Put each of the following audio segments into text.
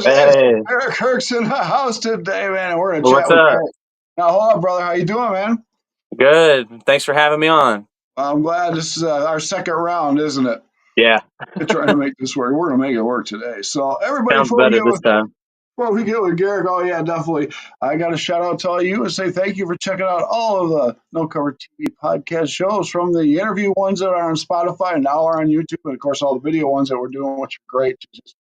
brothers. It's Hey, Garrett Kirk's in the house today, man, and we're gonna chat what's with up? Garrett. Now, hold on, brother. How you doing, man? Good. Thanks for having me on. I'm glad this is our second round, isn't it? Yeah, We're trying to make this work. We're gonna make it work today. So, everybody, sounds better this time. before we get with Garrett, oh yeah, definitely. I got to shout out to all you and say thank you for checking out all of the No Cover TV podcast shows, from the interview ones that are on Spotify and now are on YouTube, and of course all the video ones that we're doing, which are great. To just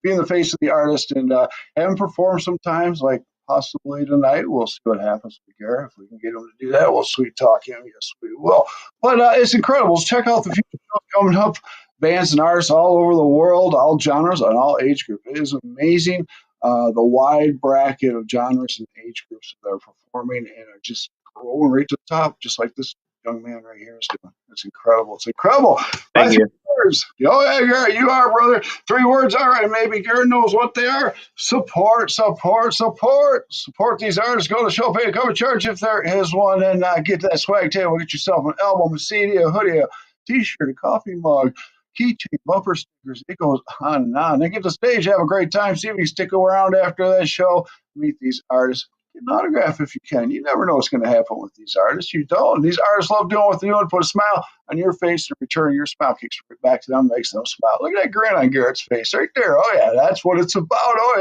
be in the face of the artist and have him perform sometimes, like possibly tonight. We'll see what happens with Garrett. If we can get him to do that, we'll sweet talk him. Yes, we will. But it's incredible. Check out the future shows coming up. Bands and artists all over the world, all genres and all age groups. It is amazing, the wide bracket of genres and age groups that are performing and are just growing right to the top, just like this young man right here is doing. It's incredible. It's incredible. My Thank three you. words. Oh, yeah, Garrett, you are, brother. Three words. All right, maybe Garrett knows what they are. Support, support, support. Support these artists. Go to the show, pay a cover charge if there is one, and get to that swag table. Get yourself an album, a CD, a hoodie, a t-shirt, a coffee mug, keychain, bumper stickers. It goes on and on. Then get to the stage, have a great time. See if you can stick around after that show. Meet these artists. Get an autograph if you can. You never know what's going to happen with these artists. You don't. And these artists love doing what they're doing. Put a smile on your face and return your smile. Kicks right back to them, makes them smile. Look at that grin on Garrett's face right there. Oh, yeah, that's what it's about. Oh,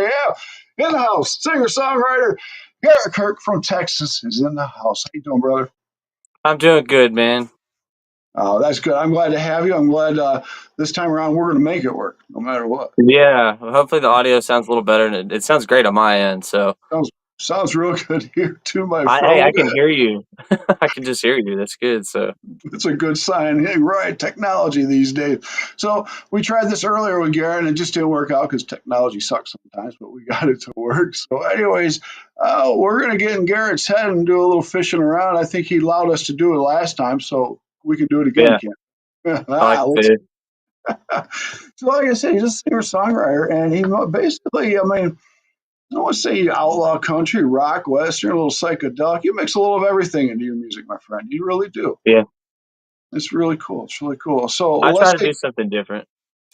yeah. In the house, singer-songwriter Garrett Kirk from Texas is in the house. How you doing, brother? I'm doing good, man. Oh, that's good. I'm glad to have you. I'm glad this time around we're going to make it work, no matter what. Yeah, well, hopefully the audio sounds a little better, and it sounds great on my end. So, Sounds real good here too, my hey, friend. I can hear you. I can just hear you. That's good. So, It's a good sign. Hey, right, technology these days. So we tried this earlier with Garrett, and it just didn't work out because technology sucks sometimes, but we got it to work. So, anyways, we're going to get in Garrett's head and do a little fishing around. I think he allowed us to do it last time, so we can do it again, yeah, Ken. I like the food. So, like I said, he's a singer songwriter, and he basically, I mean, I don't want to say outlaw country, rock, western, a little psychedelic. You mix a little of everything into your music, my friend. You really do. Yeah, It's really cool. It's really cool. So I try let's to get, do something different.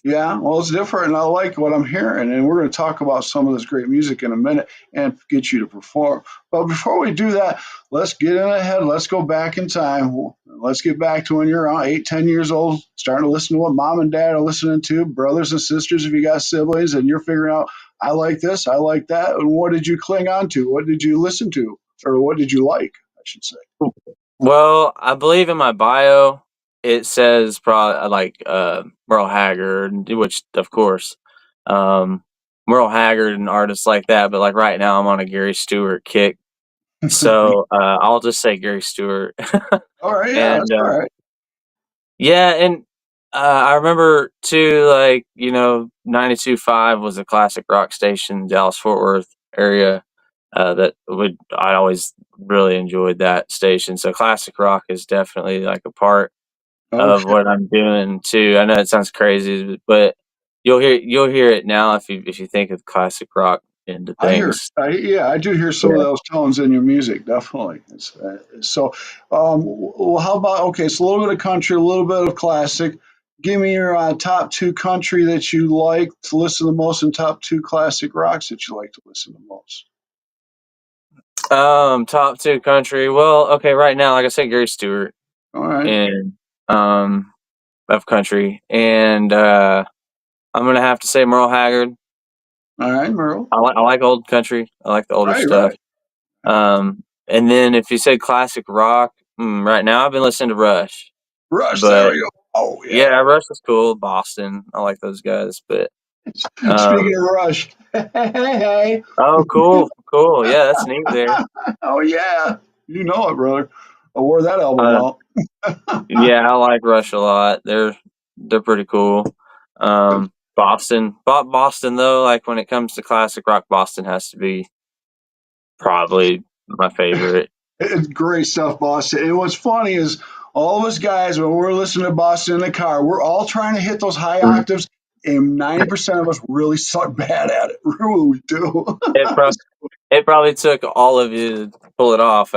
yeah, well, it's different, and I like what I'm hearing. And we're going to talk about some of this great music in a minute and get you to perform. But before we do that, let's get in ahead. Let's go back in time. Let's get back to when you're around 8, 10 years old, starting to listen to what mom and dad are listening to, brothers and sisters if you got siblings, and you're figuring out, I like this, I like that. And what did you cling on to? What did you listen to? Or what did you like, I should say? Well, I believe in my bio it says probably like Merle Haggard, which of course, um, Merle Haggard and artists like that. But like right now, I'm on a Gary Stewart kick. So I'll just say Gary Stewart. All right, yeah, and that's all right. yeah, and I remember too, like 92.5 was a classic rock station, Dallas Fort Worth area. That would I always really enjoyed that station. So classic rock is definitely like a part of Okay. what I'm doing too. I know it sounds crazy, but you'll hear it now if you think of classic rock into things. Yeah, I do hear some of Yeah. those tones in your music, definitely. So, well, how about, okay, it's a little bit of country, a little bit of classic. Give me your top two country that you like to listen to the most, and top two classic rocks that you like to listen to most. Top two country. Well, okay, right now, like I said, Gary Stewart All right, and of country, and I'm gonna have to say Merle Haggard. all right, Merle. I like old country. I like the older Right, stuff. right. And then if you say classic rock, right now I've been listening to Rush. Rush, there But we go. Oh, yeah. yeah, Rush is cool. Boston, I like those guys. But Speaking um, of Rush, hey. oh, cool, cool. Yeah, that's neat there. Oh, yeah. You know it, brother. I wore that album Uh, out. yeah, I like Rush a lot. They're pretty cool. Boston though, like when it comes to classic rock, Boston has to be probably my favorite. It's great stuff, Boston. And what's funny is all of us guys, when we're listening to Boston in the car, we're all trying to hit those high octaves, and 90% of us really suck bad at it. Really, we do. It, pro- it probably took all of you pull it off.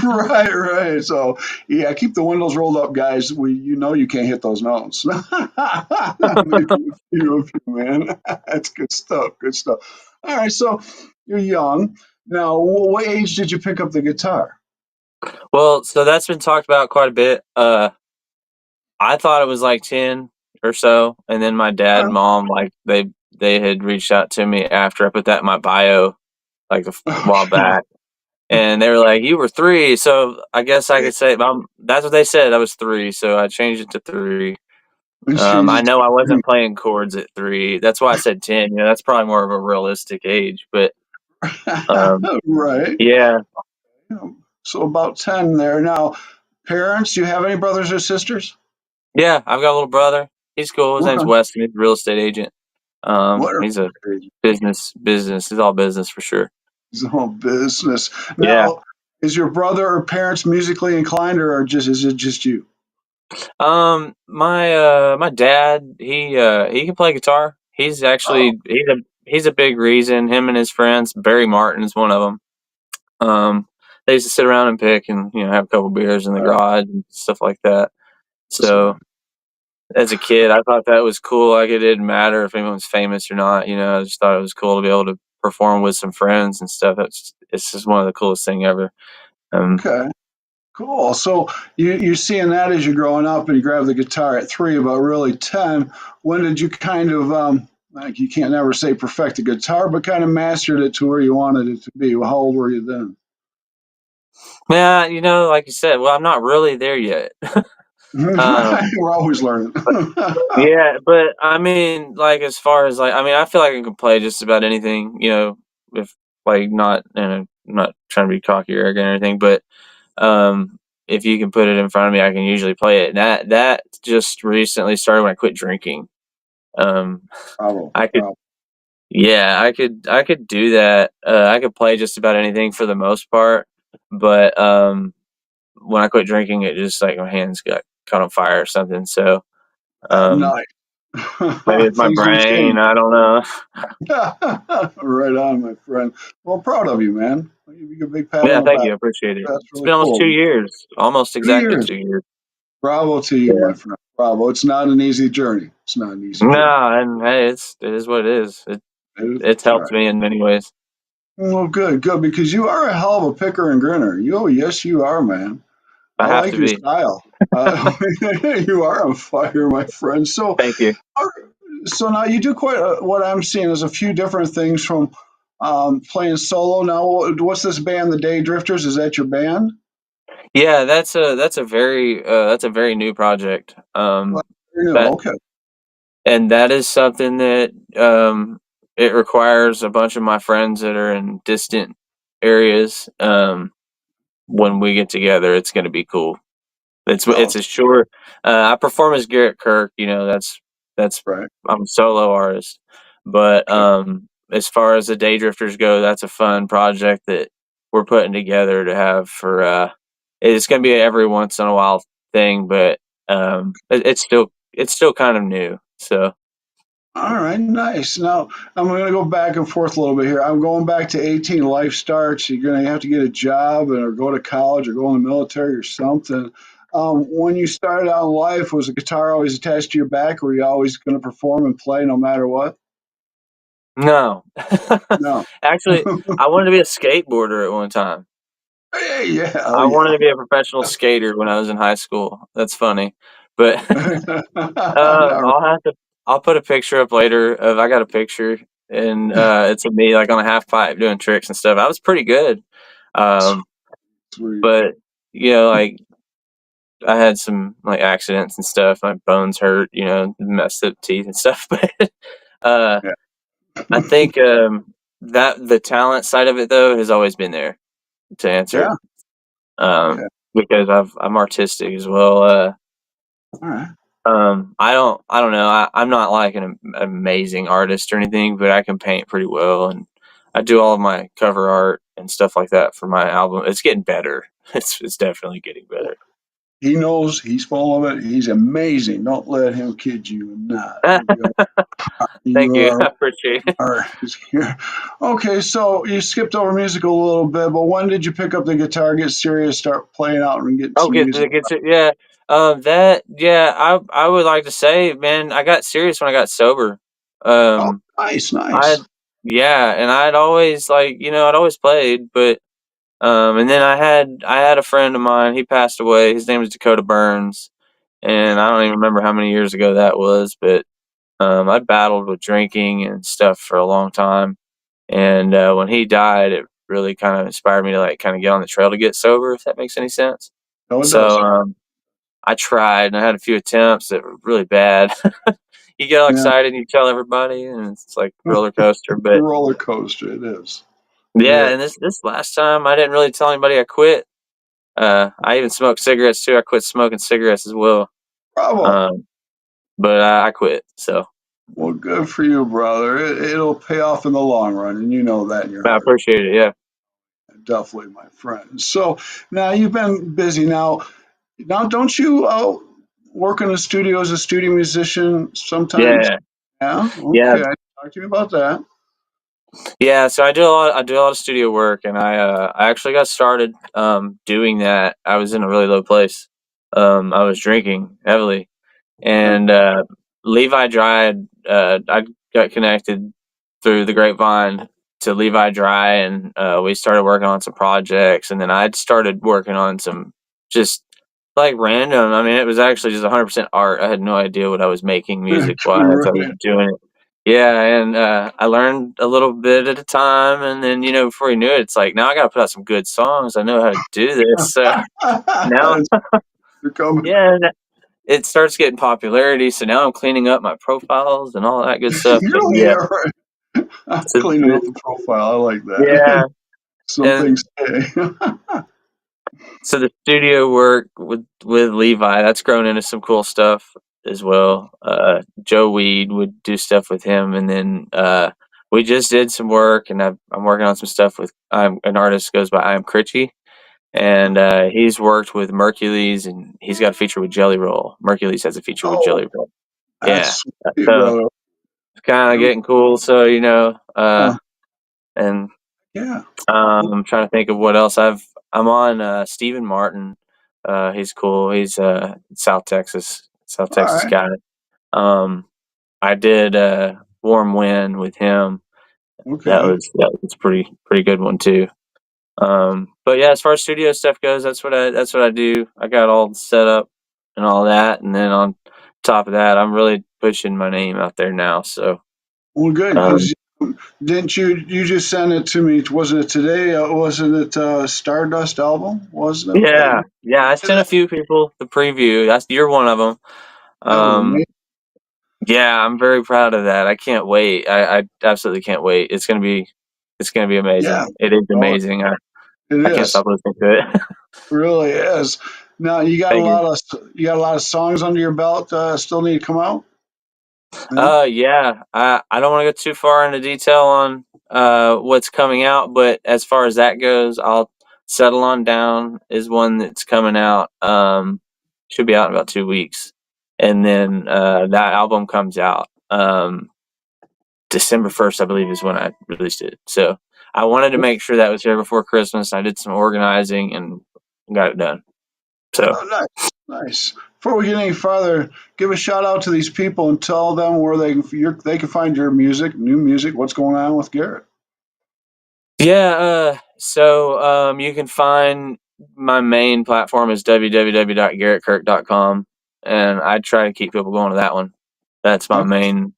Right, right. So yeah, keep the windows rolled up, guys. You can't hit those notes. Maybe a few, man. That's good stuff. Good stuff. All right, so you're young now. What age did you pick up the guitar? Well, so that's been talked about quite a bit. I thought it was like 10 or so, and then my dad and mom, like they had reached out to me after I put that in my bio, like while Okay. back, and they were like, "You were 3," so I guess I could say that's what they said. I was 3, so I changed it to 3. Change I it know I to wasn't playing chords at 3. That's why I said 10. You know, that's probably more of a realistic age, but right. yeah, So about 10 there. Now, parents, do you have any brothers or sisters? yeah. I've got a little brother. He's cool. His What name's kind? Weston. He's a real estate agent. What are He's a business. He's all business for sure. It's all business. Yeah. Now, is your brother or parents musically inclined, or just is it just you? My dad, he can play guitar. Oh, He's a big reason. Him and his friends, Barry Martin is one of them. They used to sit around and pick and have a couple beers in the garage and stuff like that. that's So right. as a kid, I thought that was cool. Like it didn't matter if anyone was famous or not. I just thought it was cool to be able to perform with some friends and stuff. It's just one of the coolest thing ever. Um, Okay, cool. So you're seeing that as you're growing up, and you grab the guitar at 3, about really 10. When did you kind of like you can't never say perfect the guitar, but kind of mastered it to where you wanted it to be? Well, how old were you then? yeah, like you said, well, I'm not really there yet. Right, um, we're always learning. Yeah, but I mean, like as far as like, I mean, I feel like I can play just about anything. If like not, I'm not trying to be cocky or arrogant or anything, but if you can put it in front of me, I can usually play it. And that just recently started when I quit drinking. Um, Bravo, I could, bravo. yeah, I could do that. I could play just about anything for the most part, but when I quit drinking, it just like my hands got caught on fire or something. So um, Nice. maybe it's my Things do brain. change. I don't know. Right on, my friend. Well, proud of you, man. I'll give you a big pat on Yeah, the thank back. you. I appreciate it. That's It's really been almost cool. 2 years, almost 2 years. exactly 2 years. Bravo to you, Yeah. my friend. Bravo. It's not an easy journey. It's not an easy journey. No, and hey, it is what it is. It's That's helped right. me in many ways. Well, good, good, because you are a hell of a picker and grinner. Yes, you are, man. I I have like to your be. style. You are on fire, my friend. Thank you. All right, so now you do what I'm seeing is a few different things from playing solo. Now, what's this band, the Day Drifters? Is that your band? Yeah, that's a very new project. Well, you know, That okay. and that is something that it requires a bunch of my friends that are in distant areas. When we get together, it's going to be cool. Oh, It's a short. I perform as Garrett Kirk. That's right. I'm a solo artist, but Okay. as far as the Day Drifters go, that's a fun project that we're putting together to have for. It's going to be a every once in a while thing, but it's still kind of new. So All right, nice. Now I'm going to go back and forth a little bit here. I'm going back to 18. Life starts. You're going to have to get a job or go to college or go in the military or something. When you started out in life, was the guitar always attached to your back? Or were you always going to perform and play no matter what? no, No. actually, I wanted to be a skateboarder at one time. Hey, yeah, oh I wanted yeah. to be a professional skater when I was in high school. That's funny, but No, I'll put a picture up later of I got a picture and it's of me like on a half pipe doing tricks and stuff. I was pretty good. Um, sweet. but like I had some like accidents and stuff. My bones hurt, messed up teeth and stuff. But uh, Yeah. I think that the talent side of it though has always been there to answer. Yeah. Um, Okay. because I'm artistic as well. All right. I don't know. I'm not like an amazing artist or anything, but I can paint pretty well, and I do all of my cover art and stuff like that for my album. It's getting better. It's definitely getting better. He knows he's full of it. He's amazing. Don't let him kid you not. Thank You you. are I appreciate it. are okay. So you skipped over music a little bit, but when did you pick up the guitar, get serious, start playing out, and get Oh, some music? yeah. I would like to say, man, I got serious when I got sober. Oh, Um, nice, I nice. yeah, and I'd always I'd always played, but and then I had a friend of mine. He passed away. His name was Dakota Burns, and I don't even remember how many years ago that was, but I'd battled with drinking and stuff for a long time, and when he died, it really kind of inspired me to kind of get on the trail to get sober, if that makes any sense. No, it So does. I tried, and I had a few attempts that were really bad. You get all Yeah, excited, and you tell everybody, and it's like a roller coaster. But roller coaster. It is. yeah, Really. and this last time, I didn't really tell anybody I quit. I even smoked cigarettes too. I quit smoking cigarettes as well. Bravo. Um, but I quit. So Well, good for you, brother. It'll pay off in the long run, and you know that in your I heart. appreciate it. Yeah, Definitely, my friend. So now you've been busy. Now don't you work in a studio as a studio musician sometimes? yeah, Yeah. yeah, Okay. Talk to me about that. yeah. So I do a lot. I do a lot of studio work, and I actually got started doing that. I was in a really low place. I was drinking heavily, Okay. and Levi Dry. I got connected through the grapevine to Levi Dry, and we started working on some projects. And then I started working on some just random. I mean, it was actually just 100% art. I had no idea what I was making music wise. I was Right. doing it. Yeah, and I learned a little bit at a time, and then before you knew it, it's like now I got to put out some good songs. I know how to do this, so now, You're coming. yeah, it starts getting popularity. So now I'm cleaning up my profiles and all that good stuff. You But really yeah, are right. so Cleaning up the profile. I like that. yeah, Some and things stay. so the studio work with Levi, that's grown into some cool stuff as well. Joe Weed would do stuff with him, and then we just did some work, and I'm working on some stuff with an artist goes by I Am Critchy, and he's worked with Mercules, and he's got a feature with Jelly Roll. Mercules has a feature with Oh, Jelly Roll. Yeah, that's sweet, so brother. it's kind of getting cool. So and Yeah. I'm trying to think of what else I'm on Stephen Martin. He's cool. He's South All Texas right. guy. Um, I did Warm Wind with him. Okay. That was pretty good one too. But yeah, as far as studio stuff goes, that's what I do. I got all set up and all that, and then on top of that, I'm really pushing my name out there now. So Well, good, um, because didn't you just send it to me? Wasn't it today? Wasn't it Stardust album? Wasn't it? yeah, yeah, I sent a few people the preview. You're one of them. That was amazing. Yeah, I'm very proud of that. I can't wait. I absolutely can't wait. It's gonna be Yeah. amazing. It is Oh, amazing. it I can't is. stop listening to it. Really is. Now Thank you. you got a lot of songs under your belt. Still need to come out. Yeah. Yeah. I don't want to go too far into detail on what's coming out, but as far as that goes, I'll settle on down is one that's coming out. Should be out in about 2 weeks, and then that album comes out. December 1st, I believe, is when I released it. So I wanted to make sure that was here before Christmas. I did some organizing and got it done. So Oh, nice, nice. Before we get any farther, give a shout out to these people and tell them where they can find your music, new music. What's going on with Garrett? yeah, you can find my main platform is www.garrettkirk.com, and I try to keep people going to that one. That's my Okay, main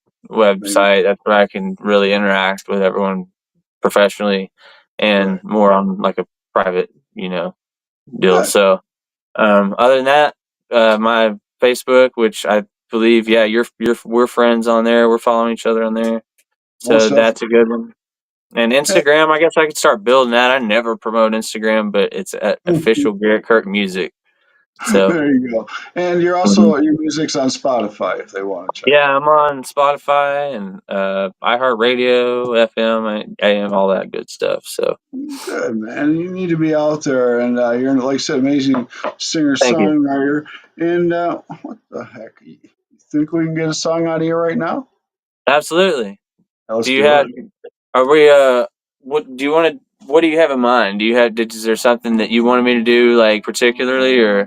maybe. website. That's where I can really interact with everyone professionally and Right. more on like a private, deal. Good. So other than that, my Facebook, which I believe, yeah, we're friends on there. We're following each other on there, Most so definitely. that's a good one. And Instagram, I guess I could start building that. I never promote Instagram, but it's at official Garrett Kirk Music. So There you go. And you're also your music's on Spotify if they want to check it yeah, I'm on Spotify and iHeartRadio, FM, and AM, all that good stuff. So out. Good man. You need to be out there, and you're like I said, amazing singer thank you. songwriter. And what the heck? You think we can get a song out of you right now? Absolutely. Let's Do you do have? it. Are we? What do you want to? What do you have in mind? Do you have? Is there something that you wanted me to do, like particularly, or?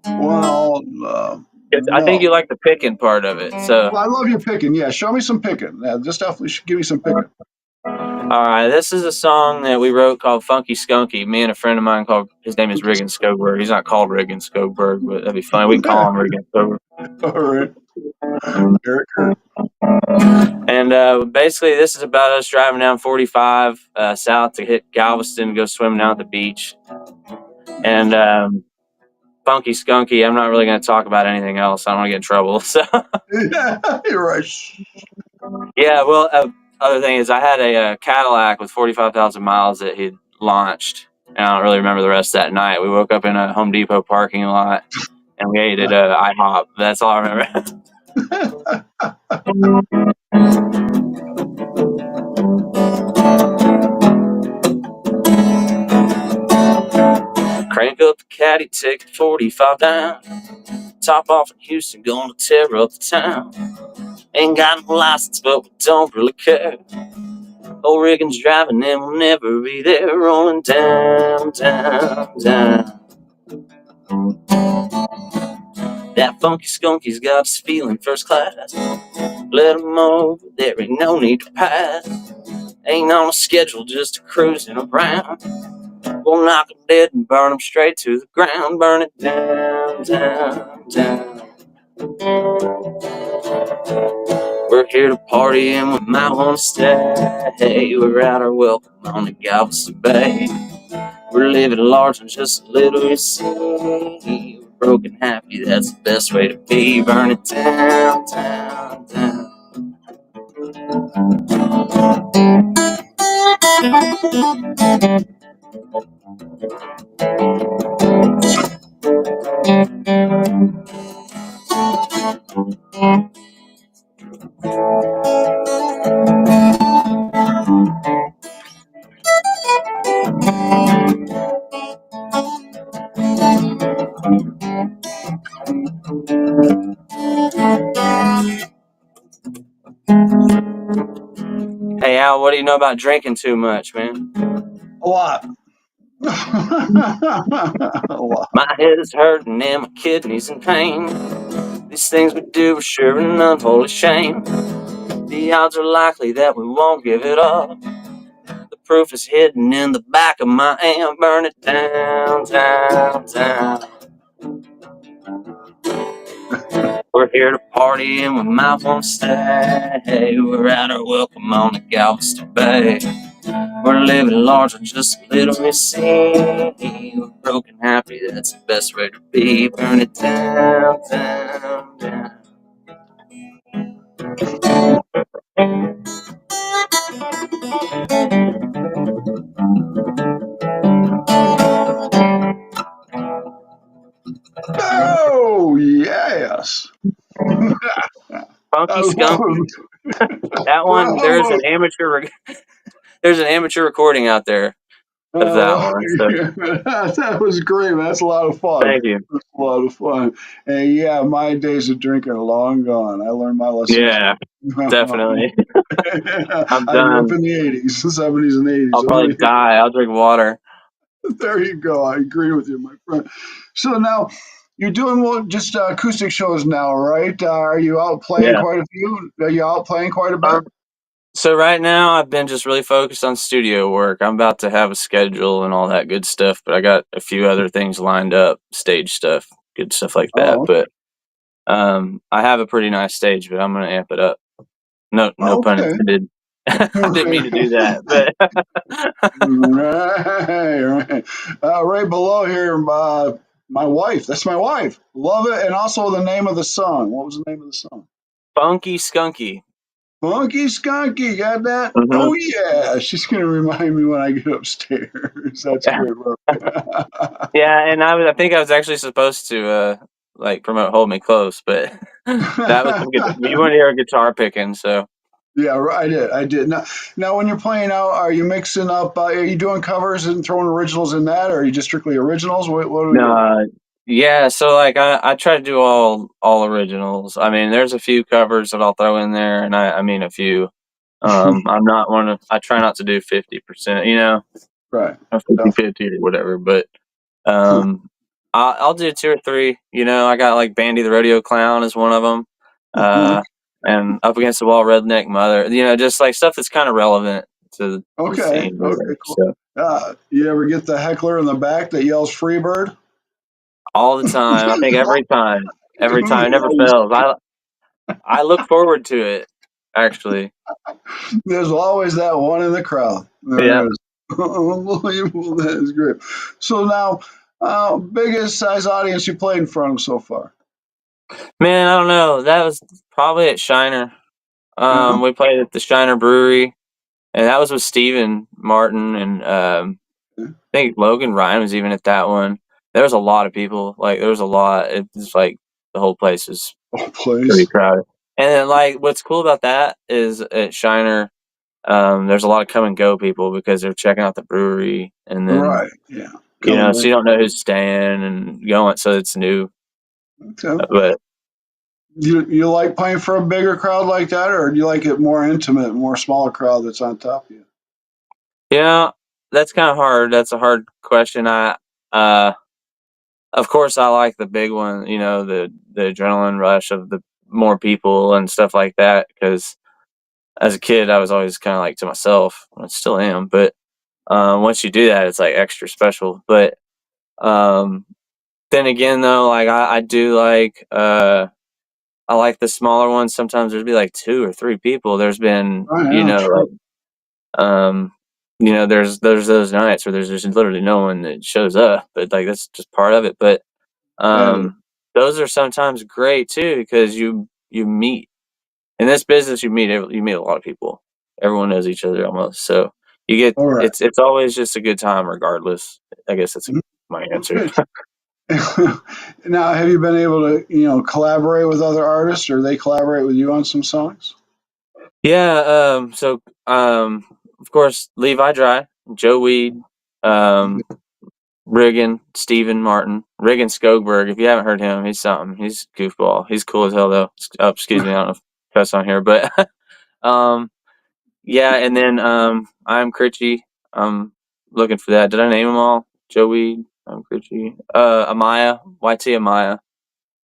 Well, 'Cause I think no. you like the picking part of it. So, Well, I love your picking. Yeah, show me some picking. Yeah, just definitely give me some picking. all right, this is a song that we wrote called "Funky Skunky." Me and a friend of mine called his name is Riggin Skoberg. He's not called Riggin Skoberg, but that'd be funny. We can call him Riggin Skoberg. All right, Garrett Kirk. And basically, this is about us driving down 45 south to hit Galveston, go swimming down at the beach. And Funky Skunky, I'm not really going to talk about anything else. I don't want to get in trouble. So, Yeah, you're right. yeah, well, other thing is, I had a Cadillac with 45,000 miles that he'd launched. And I don't really remember the rest of that night. We woke up in a Home Depot parking lot and we ate at IHOP. That's all I remember. Crank up the caddy, take the 45 down. Top off in Houston, gonna tear up the town. Ain't got no license, but we don't really care. Old Reagan's driving and we'll never be there. Rolling down, down, down. That funky skunky's got us feeling first class. Let him over, there ain't no need to pass. Ain't on a schedule, just cruising around. We'll knock 'em dead and burn 'em straight to the ground. Burn it down, down, down. We're here to party and we might want to stay. We're at our welcome on the Galveston Bay. We're living large and just a little you see. We're broken happy, that's the best way to be. Burn it down, down, down. Hey Al, what do you know about drinking too much, man? A lot. A lot. My head is hurting and my kidneys in pain. These things we do are sure an unholy shame. The odds are likely that we won't give it up. The proof is hidden in the back of my amp. Burn it down, down, down. We're here to party and we might want to stay. We're at our welcome on the Galveston Bay. We're living large and just a little missing. We're broken happy, that's the best way to be. Burn it down, down, down. Oh yes. Funky Skunky. That one, Well, there's an amateur recording out there of that oh, one. So that was great. Man. That's a lot of fun. thank you. That's a lot of fun. And yeah, my days of drinking are long gone. I learned my lessons. Yeah, definitely. I'm I grew up done. in the 80s, 70s, and I'll 80s. probably die. I'll drink water. There you go. I agree with you, my friend. So now you're doing just acoustic shows now, right? Are you out playing Yeah. quite a few? Are you out playing quite a bit? Um, so right now I've been just really focused on studio work. I'm about to have a schedule and all that good stuff, but I got a few other things lined up, stage stuff, good stuff like that. Oh, But I have a pretty nice stage, but I'm gonna amp it up. No, no pun okay. intended. I didn't mean to do that, but Right, right. Right below here, my wife. That's my wife. Love it. And also the name of the song. What was the name of the song? Funky Skunky. Funky Skunky, got that? Hmm. Oh yeah, she's gonna remind me when I get upstairs. That's great, bro. Yeah, and I think I was actually supposed to like promote "Hold Me Close," but that was some good. You want to hear guitar picking, so Yeah, I did. I did. Now, when you're playing out, are you mixing up? Are you doing covers and throwing originals in that, or are you just strictly originals? What are we doing? no, yeah. So like I try to do all originals. I mean, there's a few covers that I'll throw in there, and I mean a few. I'm not one of. I try not to do 50%, Right. or Yeah. 50/50 or whatever, but um, I'll do two or three. I got like Bandy the Rodeo Clown is one of them, and Up Against the Wall, Redneck Mother. Just like stuff that's kind of relevant to the Okay. scene. Or Okay. whatever. Cool. So You ever get the heckler in the back that yells "Freebird"? all the time, I think every time, it never fails. I look forward to it. Actually, There's always that one in the crowd. yeah, There is. Unbelievable. That is great. So now, biggest size audience you played in front of so far? man, I don't know. That was probably at Shiner. Uh-huh. We played at the Shiner Brewery, and that was with Steven Martin and I think Logan Ryan was even at that one. There was a lot of people. Like there was a lot. It's like the whole place was Oh, pretty please. crowded. And then like what's cool about that is at Shiner, there's a lot of come and go people because they're checking out the brewery, and then Right. Yeah. Coming so back. you don't know who's staying and going, so it's new. Okay. But You like playing for a bigger crowd like that, or do you like it more intimate, more smaller crowd that's on top of you? yeah, that's kind of hard. That's a hard question. Uh, of course, I like the big one. The adrenaline rush of the more people and stuff like that because as a kid, I was always kind of like to myself. I still am, but once you do that, it's like extra special. But um, then again, though, like I do like I like the smaller ones. Sometimes there'd be like two or three people. There's been Oh, yeah, like true. um, there's those nights where there's just literally no one that shows up, but like that's just part of it. But That is. those are sometimes great too because you meet in this business, you meet a lot of people. Everyone knows each other almost, so you get All right. it's always just a good time regardless. I guess that's Mhm. my answer. Okay. Now, have you been able to, collaborate with other artists, or they collaborate with you on some songs? Yeah. So of course, Levi Dry, Joe Weed, um, Riggin, Steven Martin, Riggin Skogberg. If you haven't heard him, he's something. He's goofball. He's cool as hell though. Oh, excuse me. I don't know if that's on here, but um, yeah. And then I'm Critchy. I'm looking for that. Did I name them all? Joe Weed. I'm Critchy. Amaya, YT Amaya.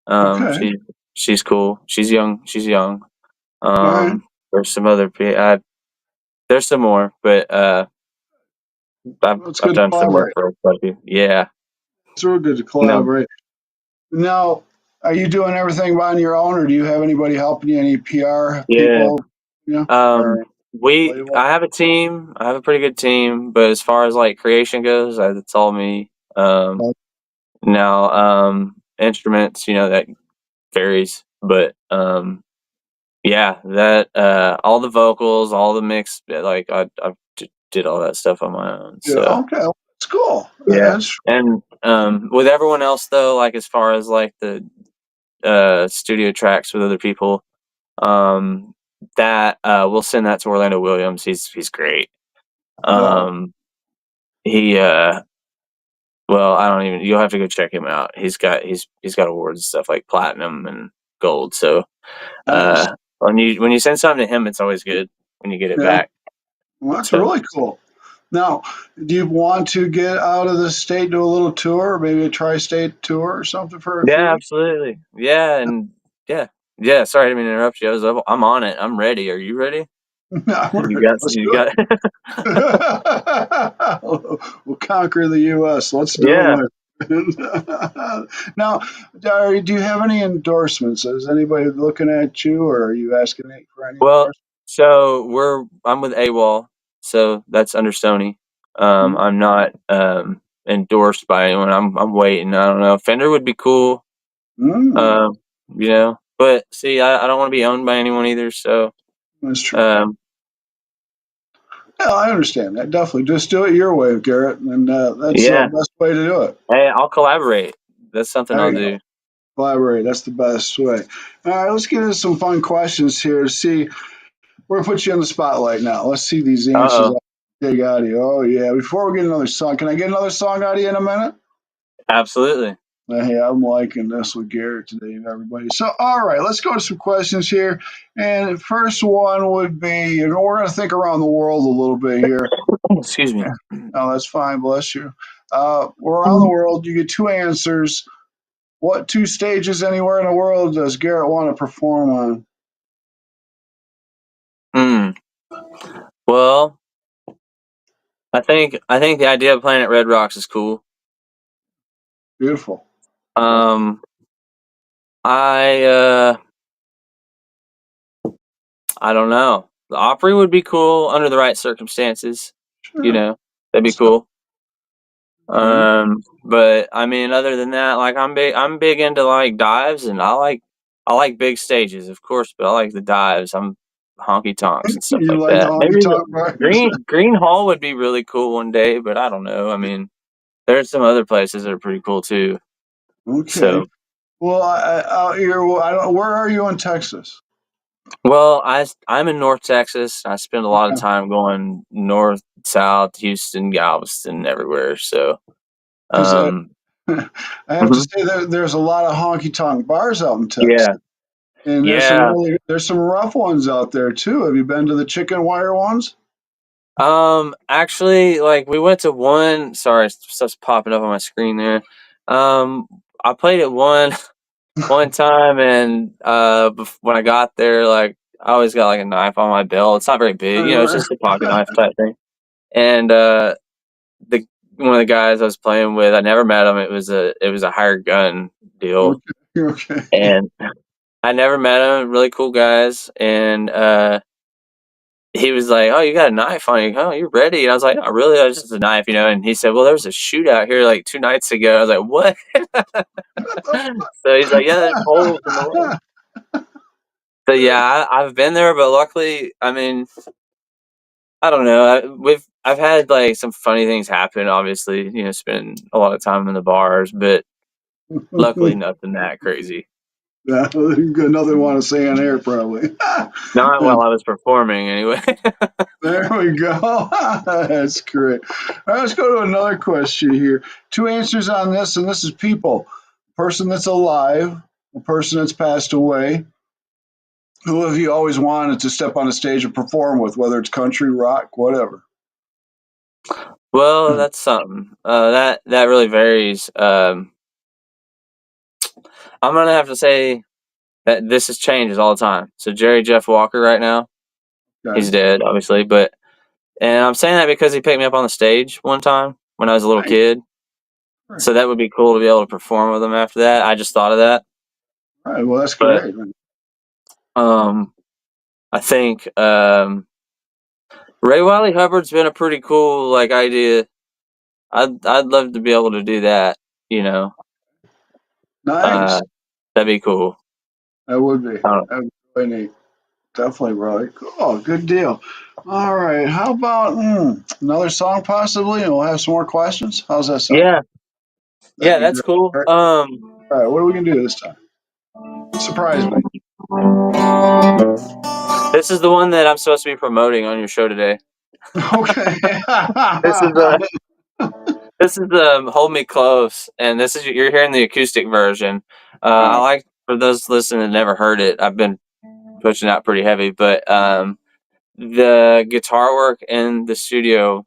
Okay. She's cool. She's young. She's young. All right. There's some other there's some more, but I've Well, it's I've good to done some work collaborate. for quite a few. Yeah. It's real good to No. collaborate. Now, are you doing everything on your own, or do you have anybody helping you? Any PR Yeah. people? Or I label? have a team. I have a pretty good team, but as far as like creation goes, it's all me. Now, instruments, that varies, but yeah, that all the vocals, all the mix, like I did all that stuff on my own. Yeah. So Okay. Well, that's cool. yeah, That's and with everyone else though, like as far as like the studio tracks with other people, um, that we'll send that to Orlando Williams. He's great. no. Um, he well, I don't even. You'll have to go check him out. He's got awards and stuff like platinum and gold. So Nice. when you send something to him, it's always good when you get it Yeah. back. Well, that's So really cool. Now, do you want to get out of the state, do a little tour, maybe a tri-state tour or something for a few yeah, weeks? absolutely. Yeah, and yeah. Sorry, I didn't mean to interrupt you. I'm on it. I'm ready. Are you ready? Yeah, You got let's you do it. got. We'll conquer the U.S. Let's do it, Yeah. my friend. Now, do you have any endorsements? Is anybody looking at you, or are you asking for any Well, endorsements? so I'm with AWOL, so that's under Sony. I'm not endorsed by anyone. I'm waiting. I don't know. Fender would be cool. Mm-hmm. Um, but see, I don't want to be owned by anyone either. So That's true. Um, Yeah, I understand that. Definitely. Just do it your way, Garrett. And that's the yeah. best way to do it. Hey, I'll collaborate. That's something There I'll you go. do. Collaborate. That's the best way. All right, let's get into some fun questions here. See, we're going to put you on the spotlight now. Let's see these answers. Uh-oh. Dig out of you. Oh, yeah. Before we get another song, can I get another song out of you in a minute? Absolutely. Hey, I'm liking this with Garrett today, everybody. So, all right, let's go to some questions here. And the first one would be, we're going to think around the world a little bit here. Excuse me. Oh, that's fine. Bless you. Around the world, you get two answers. What two stages anywhere in the world does Garrett want to perform on? Hmm. Well, I think the idea of playing at Red Rocks is cool. Beautiful. Um, I I don't know. The Opry would be cool under the right circumstances. You Sure. know, that'd be Stuff. cool. But I mean, other than that, like I'm big into like dives, and I like big stages, of course, but I like the dives. I'm honky tonks and stuff You like like the that. Maybe honky the tonk bars? Green Hall would be really cool one day, but I don't know. I mean, there's some other places that are pretty cool too. Okay. So, Well, out here, well, I don't. Where are you in Texas? well, I'm in North Texas. I spend a lot of time going north, south, Houston, Galveston, everywhere. So, Because um, I have to mhm. say that there's a lot of honky tonk bars out in Texas, Yeah, and yeah. there's some rough ones out there too. Have you been to the chicken wire ones? Actually, like we went to one. Sorry, stuff's popping up on my screen there. I played at one time, and when I got there, like I always got like a knife on my belt. It's not very big, it's Right. just a pocket knife type thing. And the one of the guys I was playing with, I never met him. It was a hired gun deal, Okay. Okay. and I never met him. Really cool guys, and he was like, "Oh, you got a knife on you? Oh, you're ready?" And I was like, "Not really. It's just a knife, you know." And he said, "Well, there was a shootout here like 2 nights ago." I was like, "What?" So he's like, "Yeah, there's holes in the wall." So yeah, I've been there, but luckily, I mean, I don't know. I've had like some funny things happen. Obviously, spending a lot of time in the bars, but luckily, nothing that crazy. Yeah, another one to say on air, probably. Not while I was performing, anyway. There we go. That's great. All right, let's go to another question here. Two answers on this, and this is people. A person that's alive, a person that's passed away. Who have you always wanted to step on a stage and perform with, whether it's country, rock, whatever? Well, that's something. That really varies. I'm gonna have to say that this has changes all the time. So Jerry Jeff Walker right now, Okay. he's dead, obviously, and I'm saying that because he picked me up on the stage one time when I was a little Nice. kid. Great. So that would be cool to be able to perform with him after that. I just thought of that. All right. Well, that's But great. um I think Ray Wiley Hubbard's been a pretty cool like idea. I'd love to be able to do that, you know. Nice. Uh that'd be cool. That would be. Uh, That would be really neat. Definitely, really cool. Oh, good deal. All right. How about another song, possibly, and we'll have some more questions? How's that sound? yeah. That'd Yeah, be that's great. cool. All right. What are we gonna do this time? Surprise me. This is the one that I'm supposed to be promoting on your show today. Okay. This is Hold Me Close, and this is you're hearing the acoustic version. All I right. like for those listening that never heard it. I've been pushing out pretty heavy, but the guitar work in the studio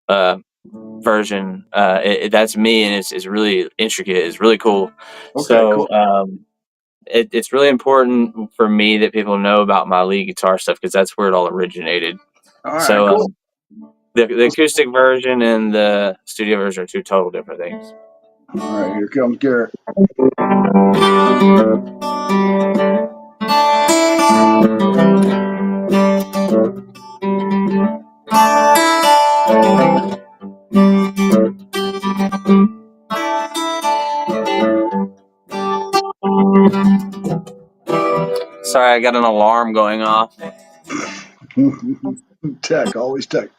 uh, version, that's me, and it's really intricate. It's really cool. Okay. Cool. So it's really important for me that people know about my lead guitar stuff because that's where it all originated. All right. So Cool. the acoustic version and the studio version are two total different things. All right. Here comes Garrett. Sorry, I got an alarm going off. Tech, always tech.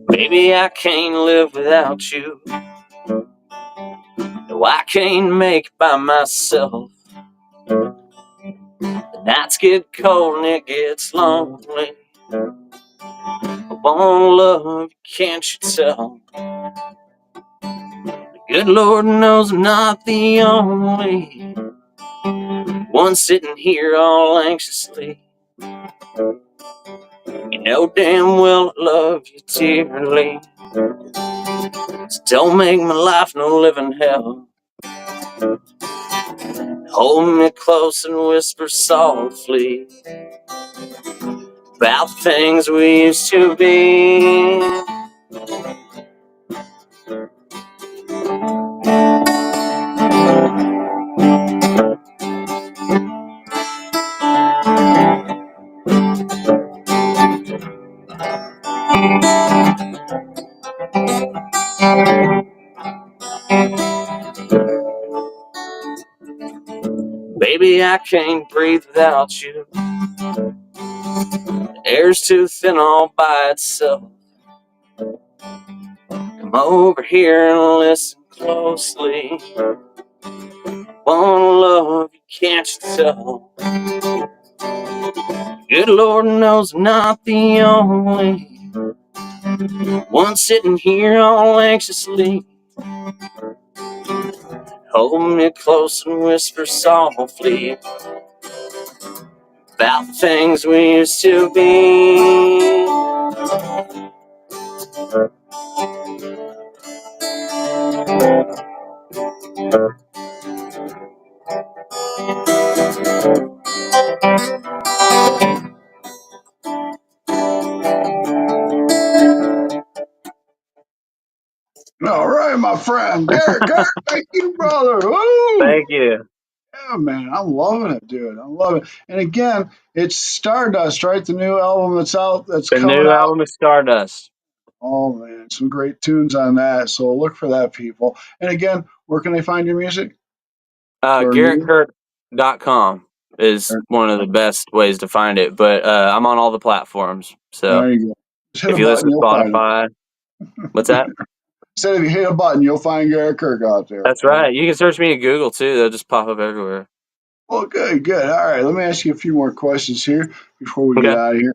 Baby, I can't live without you. No, I can't make it by myself. The nights get cold and it gets lonely. I want love, can't you tell? The good Lord knows I'm not the only one sitting here all anxiously. You know damn well I love you dearly. So don't make my life no living hell. Hold me close and whisper softly about the things we used to be. Baby, I can't breathe without you. The air's too thin all by itself. Come over here and listen closely. Wanna love you, can't you tell? Good Lord knows I'm not the only one sitting here all anxiously. Hold me close and whisper softly about the things we used to be. All right, my friend. Garrett Kirk, thank you, brother. Woo! Thank you. Yeah, man, I'm loving it, dude. I'm loving it. And again, it's Stardust, right? The new album that's out, that's The coming new out. album is Stardust. Oh man, some great tunes on that. So look for that, people. And again, where can they find your music? Or new? GarrettKirk.com is one of the best ways to find it, but I'm on all the platforms. So There you go. Just hit if a you listen button, to you'll find it. Spotify, what's that? Said if you hit a button, you'll find Garrett Kirk out there. That's right. You can search me at Google too. They'll just pop up everywhere. Well, good, good. All right, let me ask you a few more questions here before we get Okay. out of here.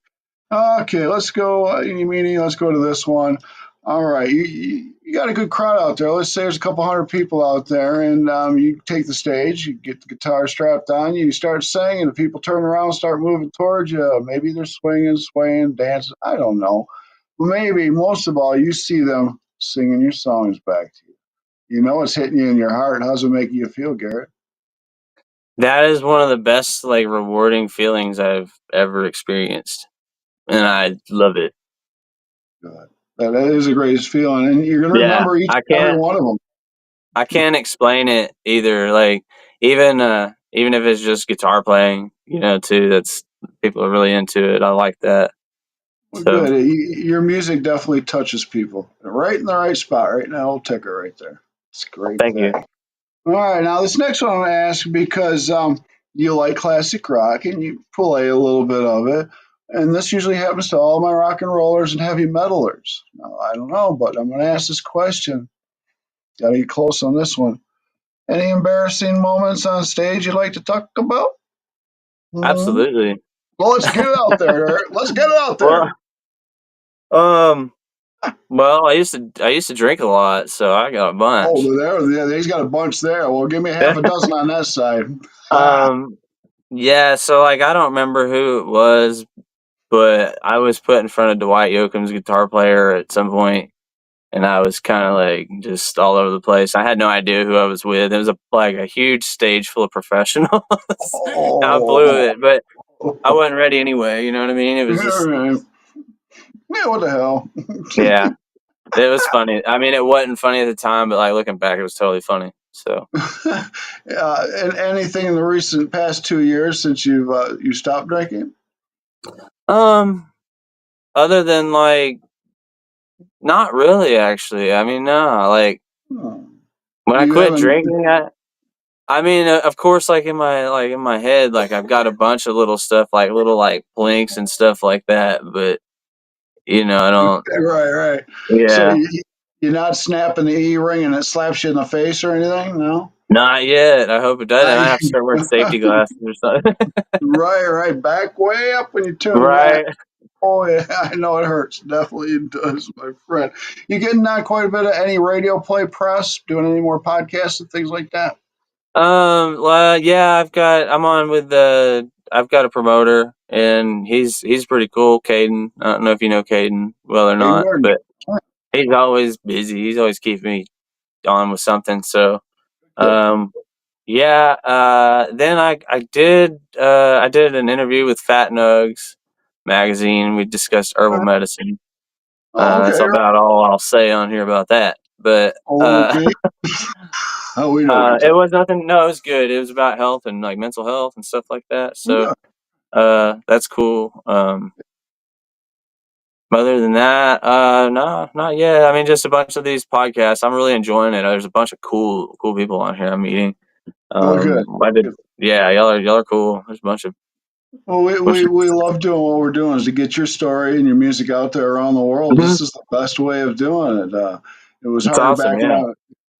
Okay, let's go. Eeny, meeny, let's go to this one. All right, you got a good crowd out there. Let's say there's a couple hundred people out there, and you take the stage, you get the guitar strapped on you, you start singing, and the people turn around, start moving towards you. Maybe they're swinging, swaying, dancing. I don't know. Maybe most of all, you see them singing your songs back to you. You know it's hitting you in your heart. How's it make you feel, Garrett? That is one of the best, like, rewarding feelings I've ever experienced. And I love it. Good. That is the greatest feeling, and you're gonna Yeah. remember each I and every can't one of them. I can't explain it either. Like even if it's just guitar playing, too, that's people are really into it. I like that. Well, So good. Your music definitely touches people right in the right spot, right in that old ticker right there. It's a great thank you. thing. All right, now this next one I'm going to ask because you like classic rock and you play a little bit of it, and this usually happens to all my rock and rollers and heavy metalers. Now, I don't know, but I'm going to ask this question. Got to get close on this one. Any embarrassing moments on stage you'd like to talk about? Hmm? Absolutely. Well, let's get it out there, Eric. Let's get it out Well, there. um, I used to drink a lot, so I got a Oh, bunch. there, yeah, he's got a bunch there. Well, give me half a dozen on that side. Ha! um, yeah. So like, I don't remember who it was, but I was put in front of Dwight Yoakam's guitar player at some point, and I was kind of like just all over the place. I had no idea who I was with. It was like a huge stage full of professionals. I blew Oh, it, but I wasn't ready anyway. You know what I mean? It was just, yeah, what the hell? yeah, it was funny. I mean, it wasn't funny at the time, but like looking back, it was totally funny. So, And anything in the recent past 2 years since you stopped drinking? um, other than like, not really actually. I mean, no, like Hmm. when Do I you quit have an drinking, I mean, of course, like in my head, like I've got a bunch of little stuff, like little like blinks and stuff like that. But I don't. Right, right. So Yeah, you're not snapping the E-ring and it slaps you in the face or anything? No? not yet. I hope it doesn't. I have to start wearing safety glasses or something. Right, right. Back way up when you tune that. Right. Oh yeah, I know it hurts. Definitely it does, my friend. You getting quite a bit of any radio play press, doing any more podcasts and things like that? Well, yeah, I'm on with I've got a promoter, and he's pretty cool, Caden. I don't know if you know Caden well or Hey, not, Gordon. but he's always busy. He's always keeping me on with something. So, Good. um, yeah. Then I did an interview with Fat Nugs magazine. We discussed herbal medicine. Oh, okay. That's Right. about all I'll say on here about that. But Okay. Oh, we know what you're it talking was nothing. No, it was good. It was about health and like mental health and stuff like that. So about. that's cool. Other than that, no, not yet. I mean, just a bunch of these podcasts. I'm really enjoying it. There's a bunch of cool people on here I'm meeting. Oh, good. I did. Good. Yeah, y'all are cool. There's a Well, bunch of. we love doing what we're doing is to get your story and your music out there around the world. Mhm. This is the best way of doing it. It was It's harder awesome. Yeah,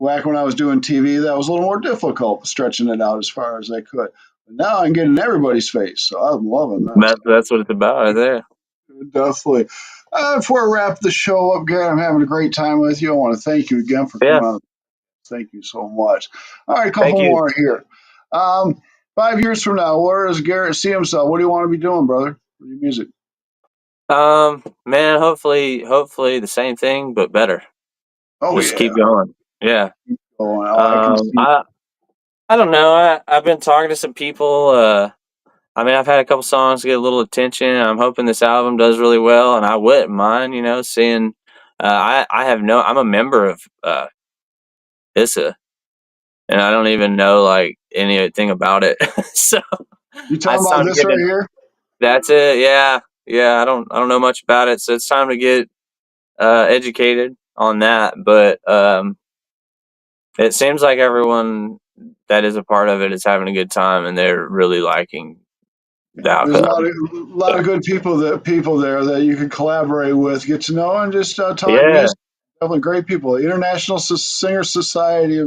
back when I was doing TV. That was a little more difficult, stretching it out as far as I could. But now I can get in everybody's face, so I'm loving this. that's what it's about right there. Definitely. Before I wrap the show up, Garrett, I'm having a great time with you. I want to thank you again for Yeah, coming on. Thank you so much. All right, a thank couple you. more here. 5 years from now, where does Garrett see himself? What do you want to be doing, brother, with your music? Man, hopefully the same thing but better. Oh Just yeah. keep going. Yeah. Oh, I can see. I don't know. I've been talking to some people. I mean, I've had a couple songs get a little attention. I'm hoping this album does really well, and I wouldn't mind, seeing. I have no. I'm a member of HISA, and I don't even know like anything about it. So You it's talking about time to this get right in. here? That's it. Yeah, yeah. I don't know much about it, so it's time to get educated on that. But it seems like everyone that is a part of it is having a good time, and they're really liking the There's outcome. a lot of good people there that you can collaborate with, get to know, and just talk Yeah, music. Definitely great people. Singer Society,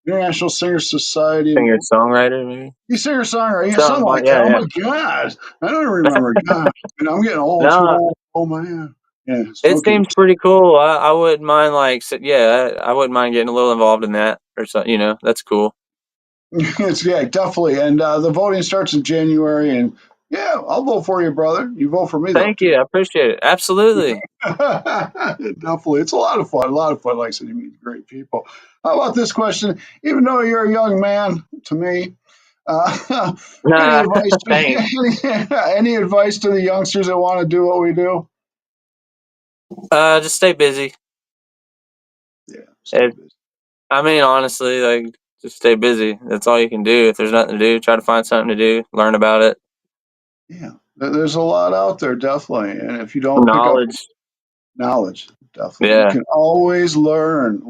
International Singer Society. singer songwriter maybe You singer songwriter, yeah, something something like like that. yeah, Oh yeah. my God, I don't remember. God, and I'm getting old, too No, old. Oh man, yeah, it still can. seems pretty cool. I wouldn't mind yeah, I wouldn't mind getting a little involved in that or something. That's cool. It's yeah, definitely. And the voting starts in January, and yeah, I'll vote for you, brother. You vote for me though Thank too. you. I appreciate it. Absolutely. Definitely, it's a lot of fun. A lot of fun. Like I said, you meet great people. How about this question? Even though you're a young man, to me, uh, any Nah, advice? thanks. Any advice to the youngsters that want to do what we do? Just stay busy. Yeah, stay If, busy. I mean, honestly, like, just stay busy. That's all you can do. If there's nothing to do, try to find something to do, learn about it. Yeah, there's a lot out there, definitely. And if you don't pick up Knowledge. knowledge, definitely, you Yeah. can always learn.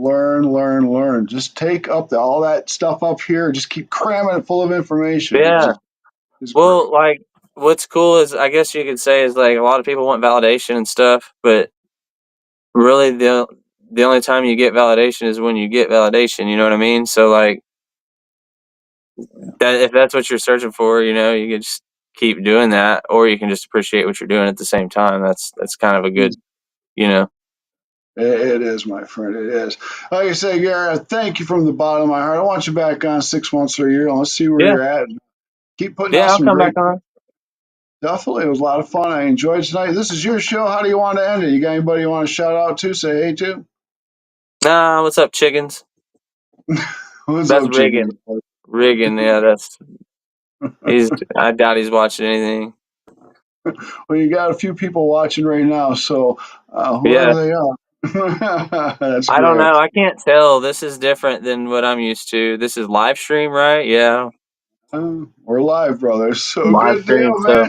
Just take up all that stuff up here. Just keep cramming it full of information. It's Yeah. just it's great. Well, like, what's cool is, I guess you could say, is like a lot of people want validation and stuff, but really the only time you get validation is when you get validation. You know what I mean? So like that, if that's what you're searching for, you can just keep doing that, or you can just appreciate what you're doing at the same time. That's kind of a good, you know. It is, my friend. It is. Like I say, Garrett, thank you from the bottom of my heart. I want you back on 6 months or a year. Let's see where Yeah, you're at. Keep putting out yeah, I'll some come great. back on. Definitely, it was a lot of fun. I enjoyed tonight. This is your show. How do you want to end it? You got anybody you want to shout out to? Say hey to. Nah, what's up, chickens? What's That's up, chicken? Riggin. Riggin, yeah, that's he's. I doubt he's watching anything. Well, you got a few people watching right now, so whoever Yeah, they are, that's I don't great. know. I can't tell. This is different than what I'm used to. This is live stream, right? Yeah, We're live, brother. So live good stream. deal, So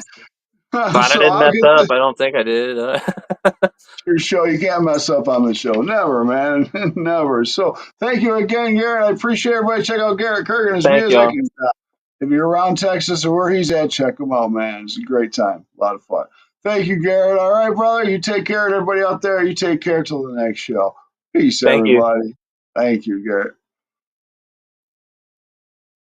man. Glad I So didn't I'll mess get up. this I don't think I did. your show. You can't mess up on the show. Never, man. Never. So thank you again, Garrett. I appreciate everybody. Check out Garrett Kirk and his Thank music. y'all. And if you're around Texas or where he's at, check him out, man. It's a great time. A lot of fun. Thank you, Garrett. All right, brother. You take care. And everybody out there, you take care till the next show. Peace, Thank you. everybody. Thank you, Garrett.